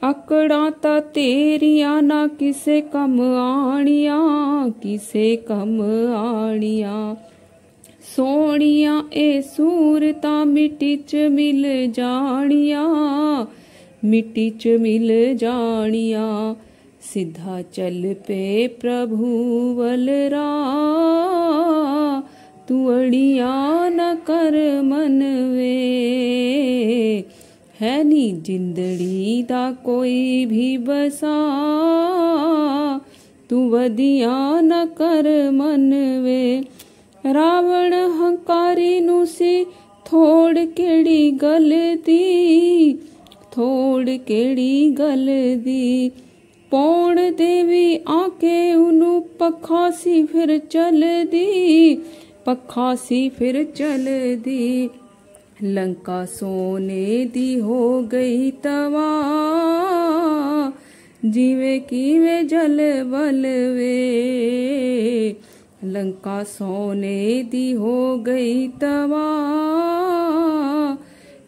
अकड़ा ता तेरिया ना किसे कम आनिया, किसे कम आनिया। सोनिया ए सूरता मिट्टी च मिल जानिया, मिट्टी च मिल जानिया। सीधा चल पे प्रभु वलरा, तू अड़िया न कर मन वे। है नी जिंदड़ी दा कोई भी बसा, तू वदिया न कर मन वे। रावण हंकारी नू सी थोड़ केड़ी गल दी, थोड़ केड़ी गल दी। पौड़ देवी आके उनु पखा सी फिर चल दी, पखा सी फिर चल दी। लंका सोने दी हो गई तवा, जीवे कीवे जल बल वे। लंका सोने दी हो गई तवा,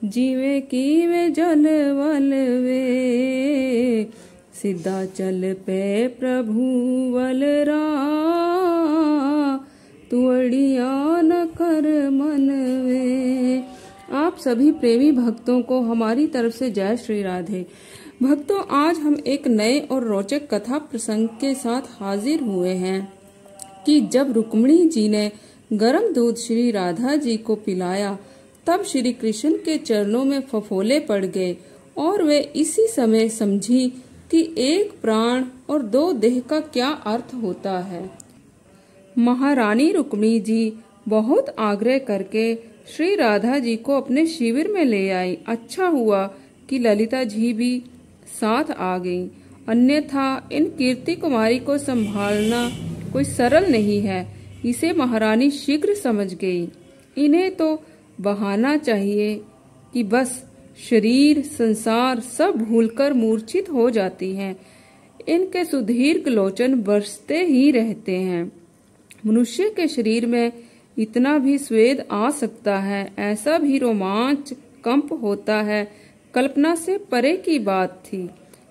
जीवे कीवे जल बल वे। सीधा चल पे प्रभु वलरा, तू अड़िया न कर मन वे। आप सभी प्रेमी भक्तों को हमारी तरफ से जय श्री राधे। भक्तों, आज हम एक नए और रोचक कथा प्रसंग के साथ हाजिर हुए हैं कि जब रुक्मिणी जी ने गर्म दूध श्री राधा जी को पिलाया, तब श्री कृष्ण के चरणों में फफोले पड़ गए और वे इसी समय समझी कि एक प्राण और दो देह का क्या अर्थ होता है। महारानी रुक्मिणी जी बहुत आग्रह करके श्री राधा जी को अपने शिविर में ले आई। अच्छा हुआ कि ललिता जी भी साथ आ गई, अन्यथा इन कीर्ति कुमारी को संभालना कोई सरल नहीं है। इसे महारानी शीघ्र समझ गई। इन्हें तो बहाना चाहिए कि बस शरीर संसार सब भूलकर मूर्छित हो जाती हैं। इनके सुदीर्घ लोचन बरसते ही रहते हैं। मनुष्य के शरीर में इतना भी स्वेद आ सकता है, ऐसा भी रोमांच कंप होता है, कल्पना से परे की बात थी।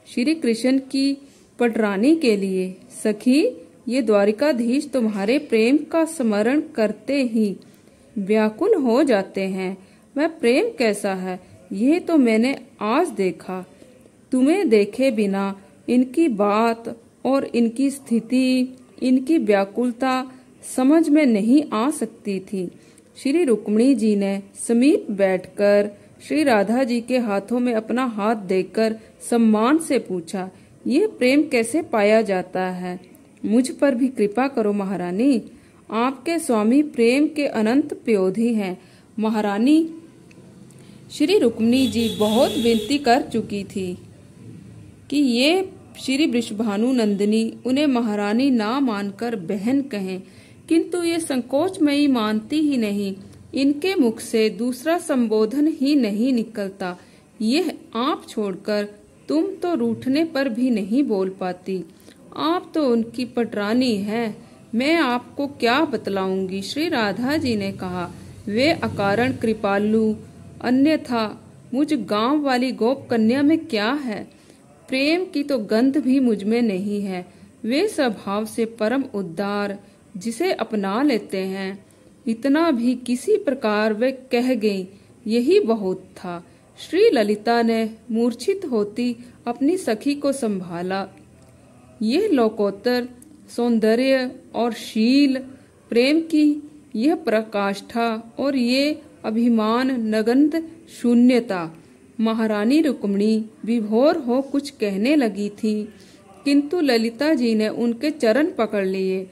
श्री कृष्ण की पटरानी के लिए, सखी ये द्वारिकाधीश तुम्हारे प्रेम का स्मरण करते ही व्याकुल हो जाते हैं। वह प्रेम कैसा है, ये तो मैंने आज देखा। तुम्हें देखे बिना इनकी बात और इनकी स्थिति, इनकी व्याकुलता समझ में नहीं आ सकती थी। श्री रुक्मिणी जी ने समीप बैठकर श्री राधा जी के हाथों में अपना हाथ देकर सम्मान से पूछा, ये प्रेम कैसे पाया जाता है? मुझ पर भी कृपा करो महारानी। आपके स्वामी प्रेम के अनंत प्योधी हैं। महारानी श्री रुक्मिणी जी बहुत विनती कर चुकी थी कि ये श्री वृषभानु नंदिनी उन्हें महारानी ना मानकर बहन कहें, किंतु ये संकोचमयी मानती ही नहीं। इनके मुख से दूसरा संबोधन ही नहीं निकलता। यह आप छोड़कर तुम तो रूठने पर भी नहीं बोल पाती। आप तो उनकी पटरानी है, मैं आपको क्या बतलाऊंगी। श्री राधा जी ने कहा, वे अकारण कृपालु, अन्यथा मुझ गांव वाली गोप कन्या में क्या है? प्रेम की तो गंध भी मुझ में नहीं है। वे स्वभाव से परम उदार, जिसे अपना लेते हैं। इतना भी किसी प्रकार वे कह गई, यही बहुत था। श्री ललिता ने मूर्छित होती अपनी सखी को संभाला। यह लोकोत्तर सौंदर्य और शील, प्रेम की यह प्रकाष्ठा और ये अभिमान नगंध शून्यता। महारानी रुक्मिणी विभोर हो कुछ कहने लगी थी, किंतु ललिता जी ने उनके चरण पकड़ लिए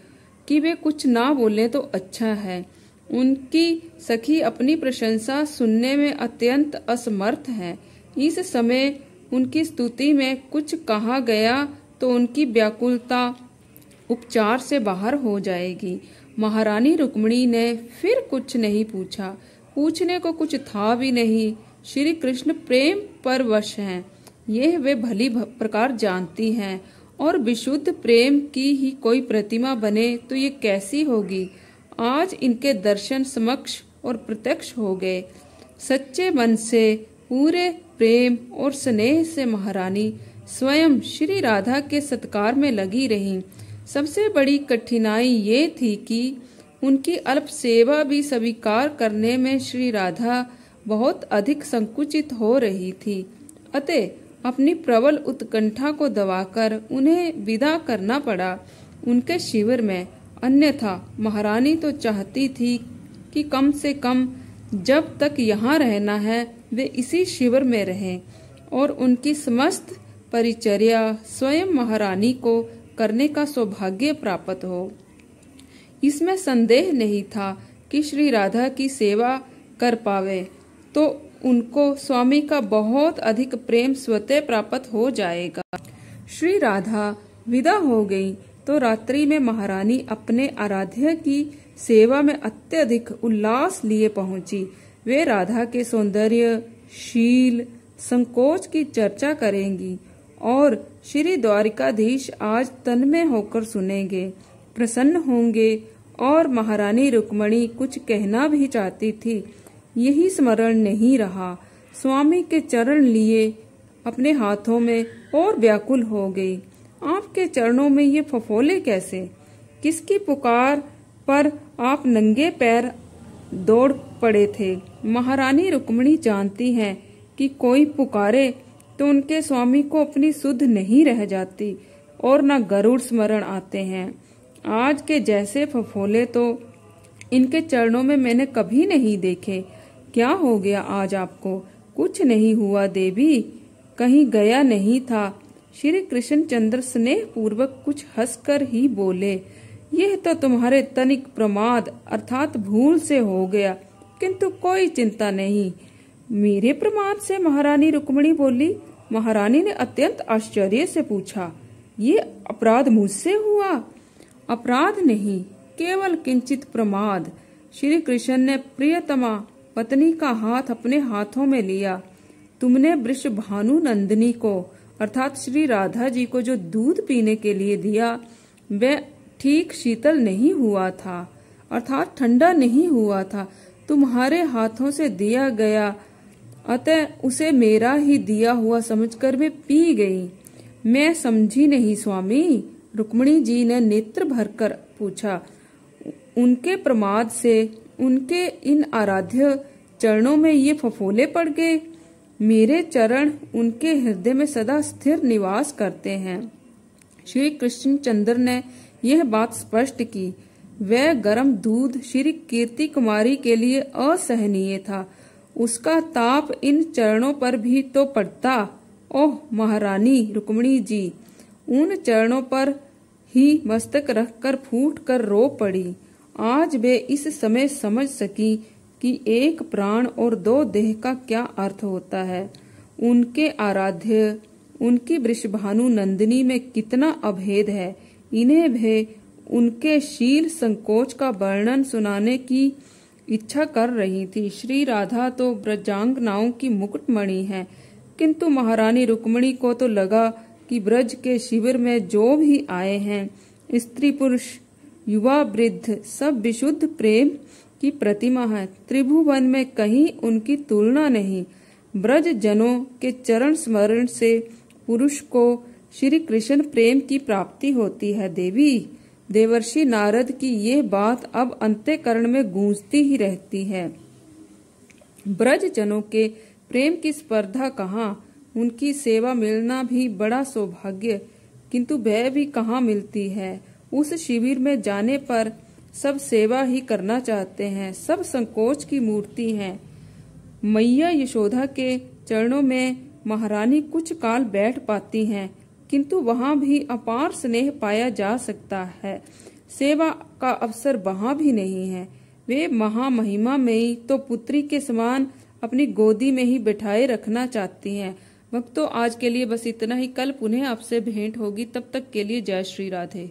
कि वे कुछ ना बोले तो अच्छा है। उनकी सखी अपनी प्रशंसा सुनने में अत्यंत असमर्थ है। इस समय उनकी स्तुति में कुछ कहा गया तो उनकी व्याकुलता उपचार से बाहर हो जाएगी। महारानी रुक्मिणी ने फिर कुछ नहीं पूछा। पूछने को कुछ था भी नहीं। श्री कृष्ण प्रेम पर वश हैं, यह वे भली प्रकार जानती हैं, और विशुद्ध प्रेम की ही कोई प्रतिमा बने तो ये कैसी होगी। आज इनके दर्शन समक्ष और प्रत्यक्ष हो गए। सच्चे मन से पूरे प्रेम और स्नेह से महारानी स्वयं श्री राधा के सत्कार में लगी रहीं। सबसे बड़ी कठिनाई ये थी कि उनकी अल्प सेवा भी स्वीकार करने में श्री राधा बहुत अधिक संकुचित हो रही थी। अतः अपनी प्रबल उत्कंठा को दबाकर उन्हें विदा करना पड़ा उनके शिविर में। अन्यथा महारानी तो चाहती थी कि कम से कम जब तक यहाँ रहना है वे इसी शिविर में रहें और उनकी समस्त परिचर्या स्वयं महारानी को करने का सौभाग्य प्राप्त हो। इसमें संदेह नहीं था कि श्री राधा की सेवा कर पावे तो उनको स्वामी का बहुत अधिक प्रेम स्वतः प्राप्त हो जाएगा। श्री राधा विदा हो गई तो रात्रि में महारानी अपने आराध्य की सेवा में अत्यधिक उल्लास लिए पहुंची। वे राधा के सौंदर्य, शील, संकोच की चर्चा करेंगी और श्री द्वारिकाधीश आज तन्मय होकर सुनेंगे, प्रसन्न होंगे। और महारानी रुक्मणी कुछ कहना भी चाहती थी, यही स्मरण नहीं रहा। स्वामी के चरण लिए अपने हाथों में और व्याकुल हो गई। आपके चरणों में ये फफोले कैसे? किसकी पुकार पर आप नंगे पैर दौड़ पड़े थे? महारानी रुक्मणी जानती हैं कि कोई पुकारे तो उनके स्वामी को अपनी सुध नहीं रह जाती और न गरुड़ स्मरण आते हैं। आज के जैसे फफोले तो इनके चरणों में मैंने कभी नहीं देखे। क्या हो गया आज आपको? कुछ नहीं हुआ देवी, कहीं गया नहीं था। श्री कृष्णचंद्र स्नेह पूर्वक कुछ हंसकर ही बोले, यह तो तुम्हारे तनिक प्रमाद अर्थात भूल से हो गया, किंतु कोई चिंता नहीं। मेरे प्रमाद से? महारानी रुक्मणी बोली। महारानी ने अत्यंत आश्चर्य से पूछा, ये अपराध मुझसे हुआ? अपराध नहीं, केवल किंचित प्रमाद। श्री कृष्ण ने प्रियतमा पत्नी का हाथ अपने हाथों में लिया। तुमने वृषभानु नंदिनी को अर्थात श्री राधा जी को जो दूध पीने के लिए दिया वह ठीक शीतल नहीं हुआ था अर्थात ठंडा नहीं हुआ था। तुम्हारे हाथों से दिया गया, अतः उसे मेरा ही दिया हुआ समझकर मैं पी गई। मैं समझी नहीं स्वामी, रुक्मणी जी ने नेत्र भरकर पूछा। उनके प्रमाद से उनके इन आराध्य चरणों में ये फफोले पड़ गए। मेरे चरण उनके हृदय में सदा स्थिर निवास करते हैं। श्री कृष्णचंद्र ने यह बात स्पष्ट की। वह गर्म दूध श्री कीर्ति कुमारी के लिए असहनीय था। उसका ताप इन चरणों पर भी तो पड़ता। ओह महारानी रुक्मणी जी उन चरणों पर ही मस्तक रखकर फूट कर रो पड़ी। आज वे इस समय समझ सकी कि एक प्राण और दो देह का क्या अर्थ होता है। उनके आराध्य, उनकी वृषभानु नंदिनी में कितना अभेद है। इन्हें भी उनके शील संकोच का वर्णन सुनाने की इच्छा कर रही थी। श्री राधा तो ब्रजांगनाओं की मुकुटमणि है, किंतु महारानी रुक्मणी को तो लगा कि ब्रज के शिविर में जो भी आए हैं, स्त्री पुरुष युवा वृद्ध, सब विशुद्ध प्रेम की प्रतिमा है। त्रिभुवन में कहीं उनकी तुलना नहीं। ब्रज जनों के चरण स्मरण से पुरुष को श्री कृष्ण प्रेम की प्राप्ति होती है। देवी, देवर्षि नारद की ये बात अब अंतःकरण में गूंजती ही रहती है। ब्रज जनों के प्रेम की स्पर्धा कहाँ? उनकी सेवा मिलना भी बड़ा सौभाग्य, किंतु वह भी कहाँ मिलती है। उस शिविर में जाने पर सब सेवा ही करना चाहते हैं, सब संकोच की मूर्ति हैं। मैया यशोदा के चरणों में महारानी कुछ काल बैठ पाती हैं, किंतु वहाँ भी अपार स्नेह पाया जा सकता है। सेवा का अवसर वहाँ भी नहीं है। वे महामहिमा में ही तो पुत्री के समान अपनी गोदी में ही बिठाए रखना चाहती हैं। भक्तों, आज के लिए बस इतना ही। कल पुनः आपसे भेंट होगी, तब तक के लिए जय श्री राधे।